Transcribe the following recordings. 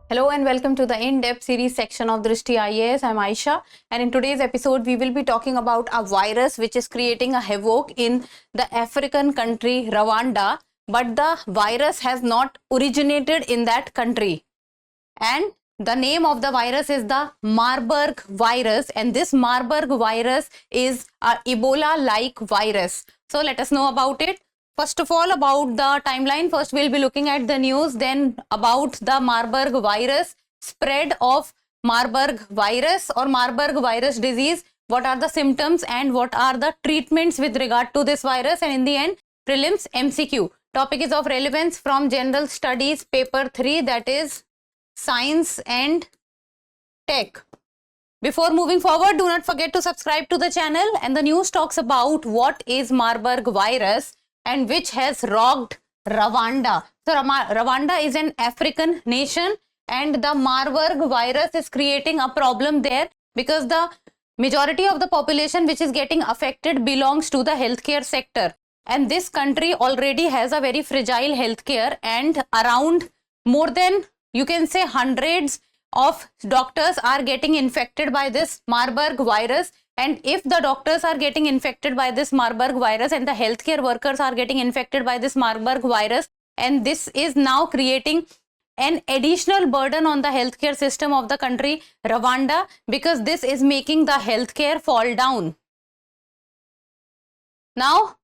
Hello and welcome to the in-depth series section of Drishti IAS. I'm Aisha, and in today's episode we will be talking about a virus which is creating a havoc in the African country Rwanda, but the virus has not originated in that country. And the name of the virus is the Marburg virus, and this Marburg virus is a Ebola-like virus. So let us know about it. First of all, about the timeline. First, we'll be looking at the news, then about the Marburg virus, spread of Marburg virus or Marburg virus disease, what are the symptoms and what are the treatments with regard to this virus, and in the end, prelims MCQ. Topic is of relevance from General Studies paper 3, that is Science and Tech. Before moving forward, do not forget to subscribe to the channel, and the news talks about what is Marburg virus and which has rocked Rwanda. So Rwanda is an African nation, and the Marburg virus is creating a problem there because the majority of the population which is getting affected belongs to the healthcare sector, and this country already has a very fragile healthcare, and around more than, you can say, hundreds of doctors are getting infected by this Marburg virus. And if the doctors are getting infected by this Marburg virus and the healthcare workers are getting infected by this Marburg virus, and this is now creating an additional burden on the healthcare system of the country Rwanda, because this is making the healthcare fall down. Now,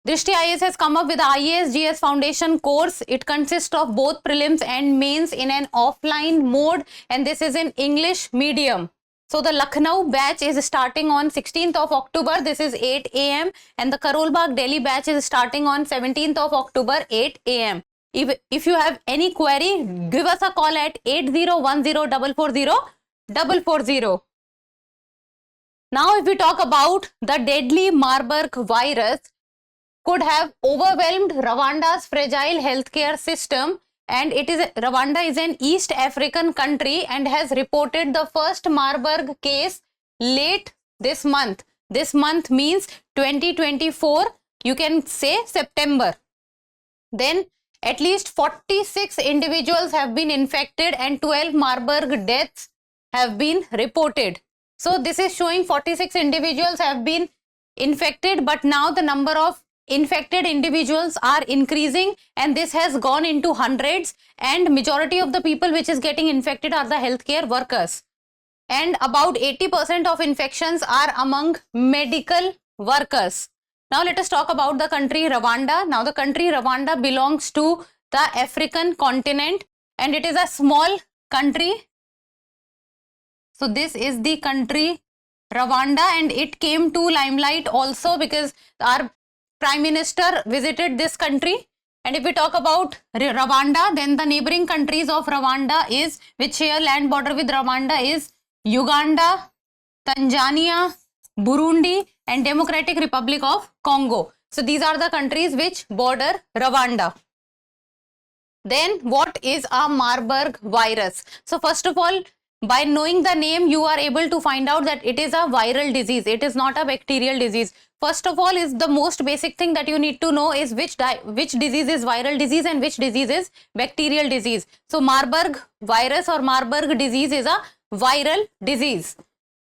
Drishti IAS has come up with the IAS GS Foundation course. It consists of both prelims and mains in an offline mode, and this is in English medium. So the Lucknow batch is starting on 16th of October, this is 8 AM, and the Karol Bagh Delhi batch is starting on 17th of October, 8 AM. If you have any query, give us a call at 8010440440. Now, if we talk about the deadly Marburg virus, could have overwhelmed Rwanda's fragile healthcare system, and Rwanda is an East African country and has reported the first Marburg case late this month. This month means 2024, you can say September. Then at least 46 individuals have been infected and 12 Marburg deaths have been reported. So this is showing 46 individuals have been infected, but now the number of infected individuals are increasing, and this has gone into hundreds, and majority of the people which is getting infected are the healthcare workers, and about 80% of infections are among medical workers. Now let us talk about the country Rwanda. Now the country Rwanda belongs to the African continent, and it is a small country. So this is the country Rwanda, and it came to limelight also because our Prime Minister visited this country. And if we talk about Rwanda, then the neighboring countries of Rwanda is, which share land border with Rwanda, is Uganda, Tanzania, Burundi, and Democratic Republic of Congo. So these are the countries which border Rwanda. Then what is a Marburg virus? So first of all, by knowing the name, you are able to find out that it is a viral disease. It is not a bacterial disease. First of all, is the most basic thing that you need to know is which disease is viral disease and which disease is bacterial disease. So Marburg virus or Marburg disease is a viral disease,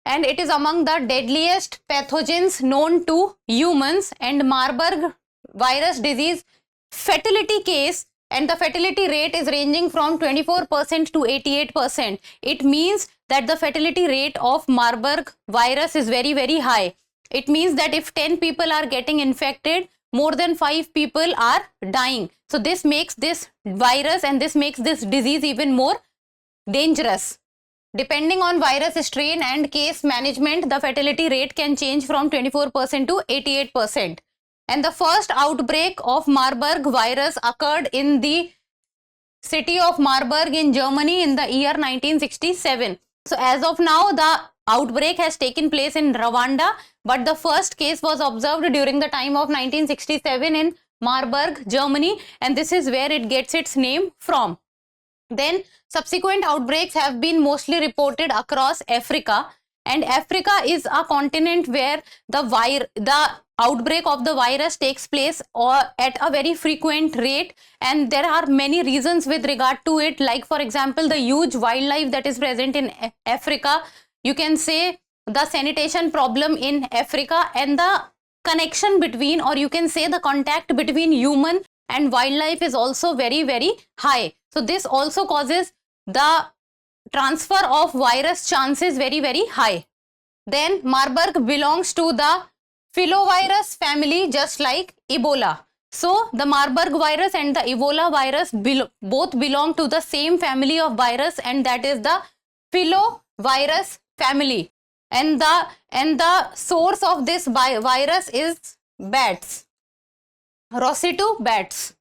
and it is among the deadliest pathogens known to humans. And Marburg virus disease fatality case and the fatality rate is ranging from 24% to 88%. It means that the fatality rate of Marburg virus is very, very high. It means that if 10 people are getting infected, more than 5 people are dying. So this makes this virus and this makes this disease even more dangerous. Depending on virus strain and case management, the fatality rate can change from 24% to 88%. And the first outbreak of Marburg virus occurred in the city of Marburg in Germany in the year 1967. So as of now, the outbreak has taken place in Rwanda, but the first case was observed during the time of 1967 in Marburg, Germany, and this is where it gets its name from. Then subsequent outbreaks have been mostly reported across Africa, and Africa is a continent where the outbreak of the virus takes place or at a very frequent rate, and there are many reasons with regard to it, like for example the huge wildlife that is present in Africa. You can say the sanitation problem in Africa, and the connection between, or you can say the contact between human and wildlife is also very, very high. So this also causes the transfer of virus chances very, very high. Then Marburg belongs to the filovirus family, just like Ebola. So the Marburg virus and the Ebola virus both belong to the same family of virus, and that is the filovirus family. And the source of this virus is bats, Rosetu bats.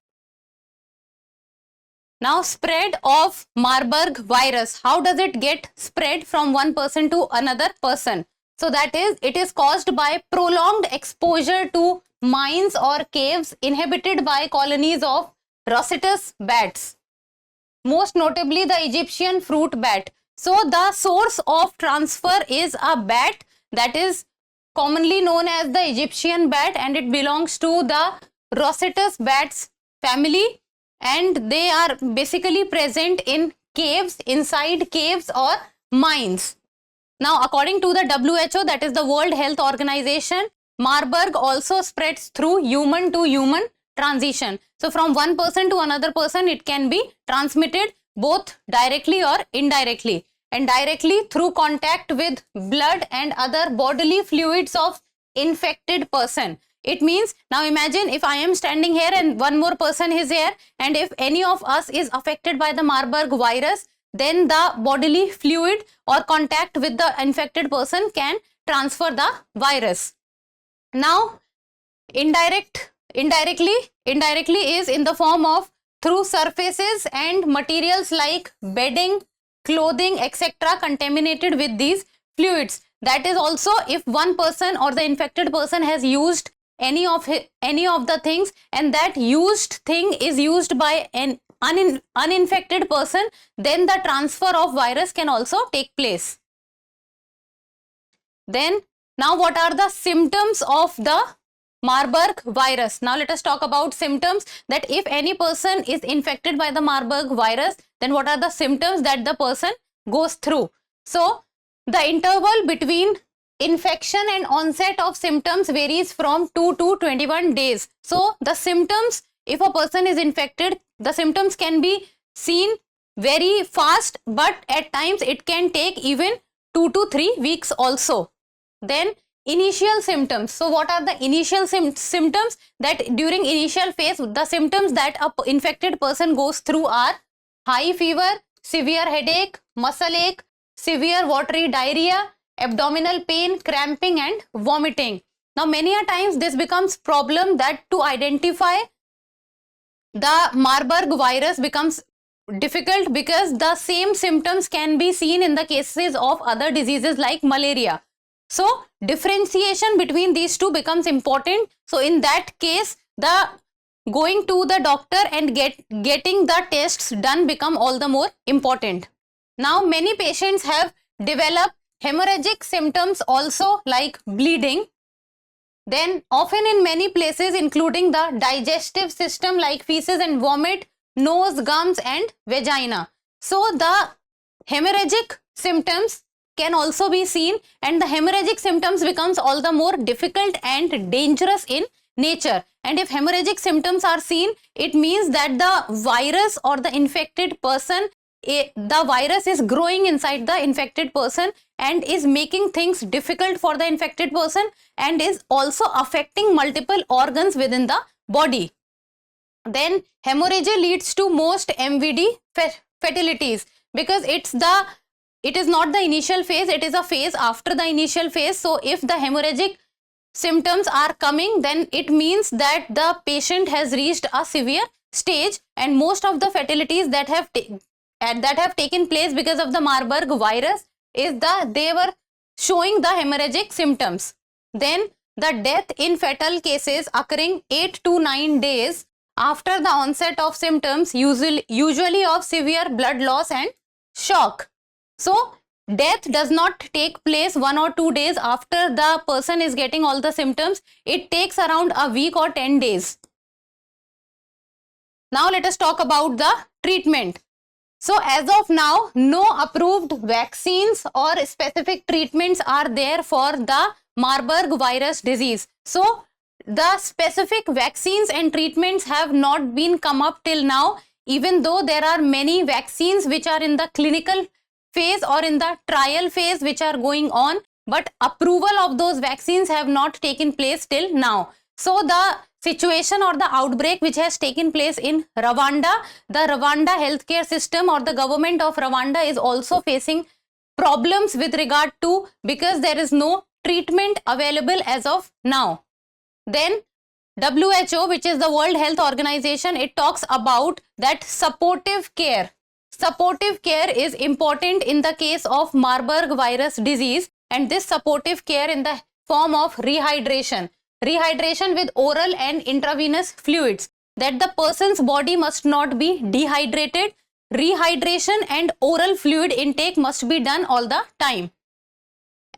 Now, spread of Marburg virus. How does it get spread from one person to another person? So that is, it is caused by prolonged exposure to mines or caves inhabited by colonies of Rosetus bats, most notably the Egyptian fruit bat. So the source of transfer is a bat that is commonly known as the Egyptian bat, and it belongs to the Rosetus bats family, and they are basically present in caves, inside caves or mines. Now, according to the WHO, that is the World Health Organization, Marburg also spreads through human to human transition. So from one person to another person, it can be transmitted both directly or indirectly, and directly through contact with blood and other bodily fluids of infected person. It means, now imagine if I am standing here and one more person is here, and if any of us is affected by the Marburg virus, then the bodily fluid or contact with the infected person can transfer the virus. Now, indirectly is in the form of through surfaces and materials like bedding, clothing, etc. contaminated with these fluids. That is also if one person or the infected person has used any of the things, and that used thing is used by an uninfected person, then the transfer of virus can also take place. Then, now what are the symptoms of the Marburg virus? Now let us talk about symptoms, that if any person is infected by the Marburg virus, then what are the symptoms that the person goes through? So the interval between infection and onset of symptoms varies from 2 to 21 days. So the symptoms, if a person is infected, the symptoms can be seen very fast, but at times it can take even 2 to 3 weeks also. Then initial symptoms. So what are the initial symptoms? That during initial phase, the symptoms that a infected person goes through are high fever, severe headache, muscle ache, severe watery diarrhea, abdominal pain, cramping and vomiting. Now many a times this becomes problem, that to identify the Marburg virus becomes difficult, because the same symptoms can be seen in the cases of other diseases like malaria. So differentiation between these two becomes important. So in that case, the going to the doctor and getting the tests done become all the more important. Now many patients have developed hemorrhagic symptoms also, like bleeding. Then often in many places, including the digestive system, like feces and vomit, nose, gums and vagina. So the hemorrhagic symptoms can also be seen, and the hemorrhagic symptoms becomes all the more difficult and dangerous in nature. And if hemorrhagic symptoms are seen, it means that the virus or the infected person, the virus is growing inside the infected person and is making things difficult for the infected person, and is also affecting multiple organs within the body. Then hemorrhage leads to most MVD fatalities, because it is not the initial phase, it is a phase after the initial phase. So if the hemorrhagic symptoms are coming, then it means that the patient has reached a severe stage, and most of the fatalities that have taken place because of the Marburg virus is they were showing the hemorrhagic symptoms. Then the death in fatal cases occurring 8 to 9 days after the onset of symptoms, usually of severe blood loss and shock. So death does not take place 1 or 2 days after the person is getting all the symptoms. It takes around a week or 10 days. Now let us talk about the treatment. So as of now, no approved vaccines or specific treatments are there for the Marburg virus disease. So the specific vaccines and treatments have not been come up till now, even though there are many vaccines which are in the clinical phase or in the trial phase which are going on, but approval of those vaccines have not taken place till now. So the situation or the outbreak which has taken place in Rwanda, the Rwanda healthcare system or the government of Rwanda is also facing problems with regard to, because there is no treatment available as of now. Then WHO, which is the World Health Organization, it talks about that supportive care. Supportive care is important in the case of Marburg virus disease, and this supportive care in the form of rehydration. Rehydration with oral and intravenous fluids, that the person's body must not be dehydrated. Rehydration and oral fluid intake must be done all the time.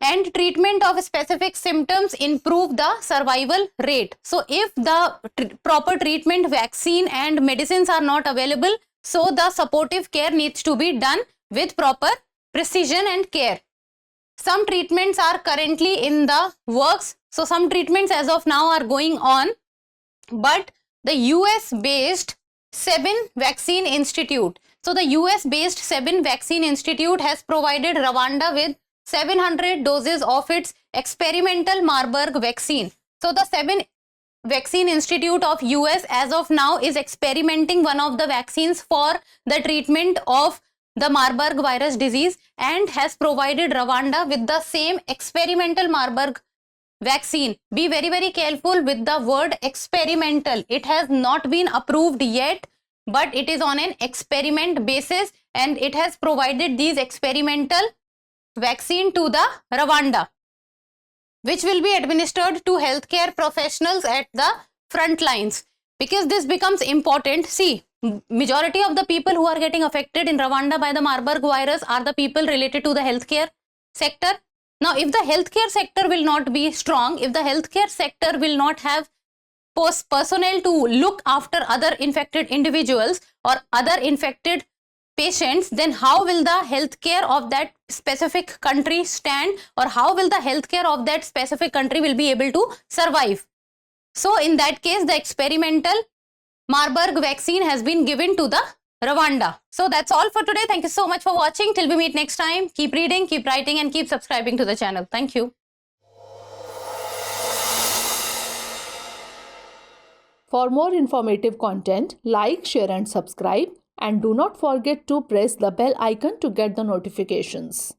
And treatment of specific symptoms improve the survival rate. So if the proper treatment, vaccine and medicines are not available, so the supportive care needs to be done with proper precision and care. Some treatments are currently in the works. So some treatments as of now are going on, but the US-based Sabin Vaccine Institute. So the US-based Sabin Vaccine Institute has provided Rwanda with 700 doses of its experimental Marburg vaccine. So the Sabin Vaccine Institute of US as of now is experimenting one of the vaccines for the treatment of the Marburg virus disease and has provided Rwanda with the same experimental Marburg vaccine. Be very, very careful with the word experimental. It has not been approved yet, but it is on an experiment basis, and it has provided these experimental vaccine to the Rwanda, which will be administered to healthcare professionals at the front lines. Because this becomes important. See, majority of the people who are getting affected in Rwanda by the Marburg virus are the people related to the healthcare sector. Now, if the healthcare sector will not be strong, if the healthcare sector will not have personnel to look after other infected individuals or other infected patients, then how will the healthcare of that specific country stand, or how will the healthcare of that specific country will be able to survive? So in that case, the experimental Marburg vaccine has been given to the Rwanda. So that's all for today. Thank you so much for watching. Till we meet next time, keep reading, keep writing and keep subscribing to the channel. Thank you. For more informative content, like, share and subscribe, and do not forget to press the bell icon to get the notifications.